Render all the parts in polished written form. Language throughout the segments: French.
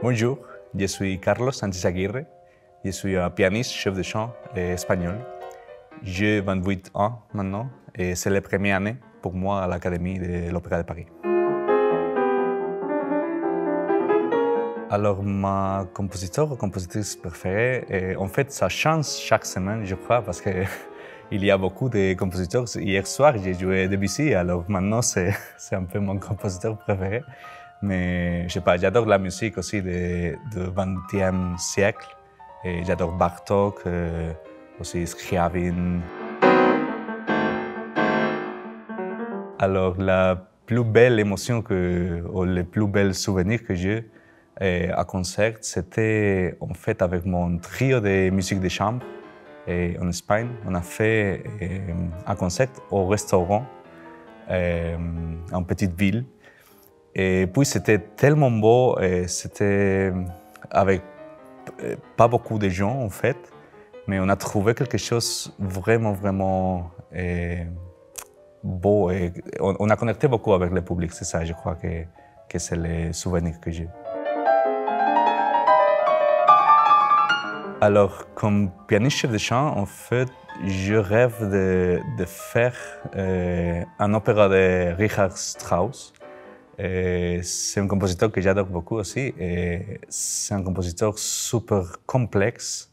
Bonjour, je suis Carlos Sánchez Aguirre. Je suis un pianiste, chef de chant espagnol. J'ai 28 ans maintenant et c'est la première année pour moi à l'Académie de l'Opéra de Paris. Alors, ma compositeur ou compositrice préférée, en fait, ça change chaque semaine, je crois, parce qu'il y a beaucoup de compositeurs. Hier soir, j'ai joué Debussy, alors maintenant, c'est un peu mon compositeur préféré. Mais je sais pas, j'adore la musique aussi du XXe siècle. Et j'adore Bartók, aussi Scriabin. Alors, la plus belle émotion ou les plus belles souvenirs que j'ai à concert, c'était en fait avec mon trio de musique de chambre en Espagne. On a fait un concert au restaurant en petite ville. Et puis c'était tellement beau, et c'était avec pas beaucoup de gens en fait, mais on a trouvé quelque chose vraiment, vraiment beau et on a connecté beaucoup avec le public, c'est ça, je crois que c'est les souvenirs que j'ai. Alors, comme pianiste chef de chant, en fait, je rêve de faire un opéra de Richard Strauss. C'est un compositeur que j'adore beaucoup aussi. C'est un compositeur super complexe,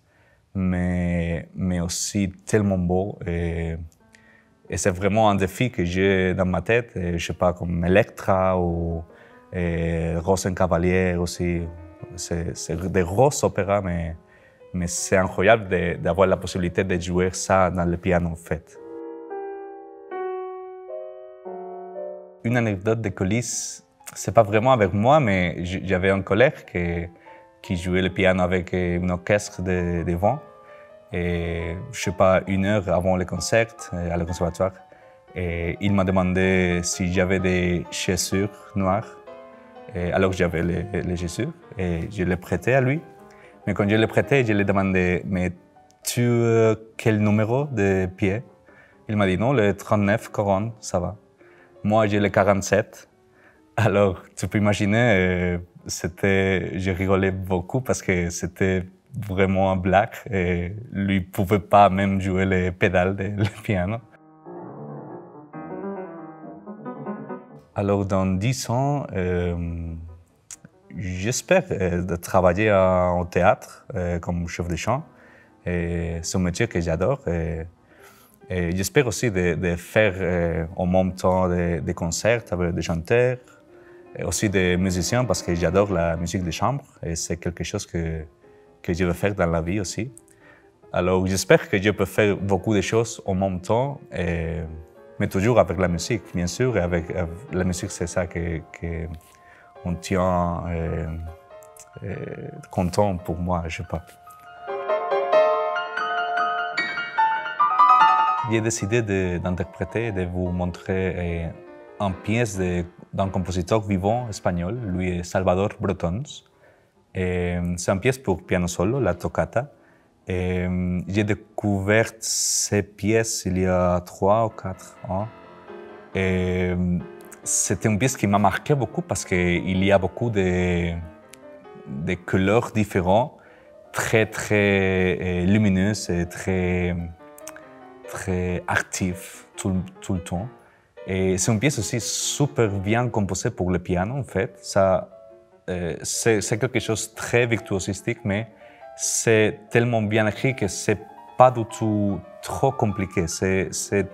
mais aussi tellement beau. Et c'est vraiment un défi que j'ai dans ma tête. Je sais pas, comme Elektra ou Rosenkavalier aussi. C'est des grosses opéras, mais c'est incroyable d'avoir la possibilité de jouer ça dans le piano, en fait. Une anecdote de coulisses, c'est pas vraiment avec moi, mais j'avais un collègue qui jouait le piano avec un orchestre de vent. Et je sais pas, 1 heure avant le concert à le conservatoire, et il m'a demandé si j'avais des chaussures noires. Et alors j'avais les chaussures et je les prêtais à lui. Mais quand je les prêtais, je lui ai demandé, mais tu as quel numéro de pied? Il m'a dit non, le 39-40, ça va. Moi, j'ai le 47. Alors, tu peux imaginer, je rigolais beaucoup parce que c'était vraiment un blague et lui ne pouvait pas même jouer les pédales du piano. Alors, dans 10 ans, j'espère de travailler au théâtre comme chef de chant. C'est un métier que j'adore. Et j'espère aussi de faire en même temps des concerts avec des chanteurs, et aussi des musiciens parce que j'adore la musique de chambre et c'est quelque chose que je veux faire dans la vie aussi. Alors j'espère que je peux faire beaucoup de choses en même temps, mais toujours avec la musique, bien sûr. Et avec la musique, c'est ça qu'on tient content pour moi, je sais pas. J'ai décidé d'interpréter et de vous montrer une pièce d'un compositeur vivant espagnol, lui est Salvador Brotons. C'est une pièce pour piano solo, la toccata. J'ai découvert cette pièce il y a 3 ou 4 ans. C'était une pièce qui m'a marqué beaucoup parce qu'il y a beaucoup de couleurs différentes, très lumineuses et très actif tout le temps. Et c'est une pièce aussi super bien composée pour le piano, en fait. C'est quelque chose de très virtuosistique, mais c'est tellement bien écrit que c'est pas du tout trop compliqué. C'est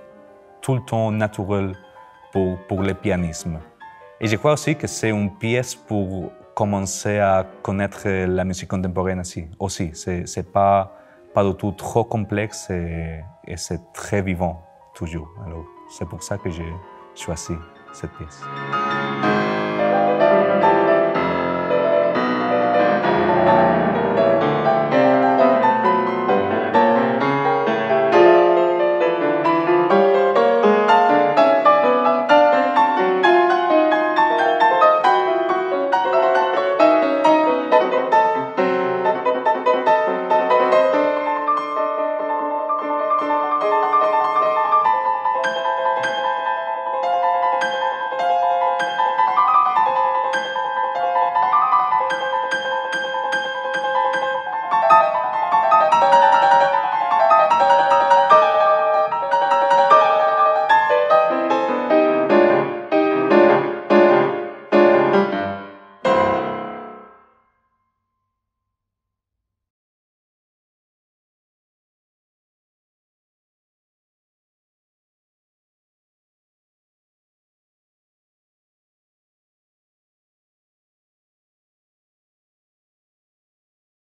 tout le temps naturel pour le pianisme. Et je crois aussi que c'est une pièce pour commencer à connaître la musique contemporaine aussi. C'est pas du tout trop complexe et c'est très vivant, toujours. Alors, c'est pour ça que j'ai choisi cette pièce.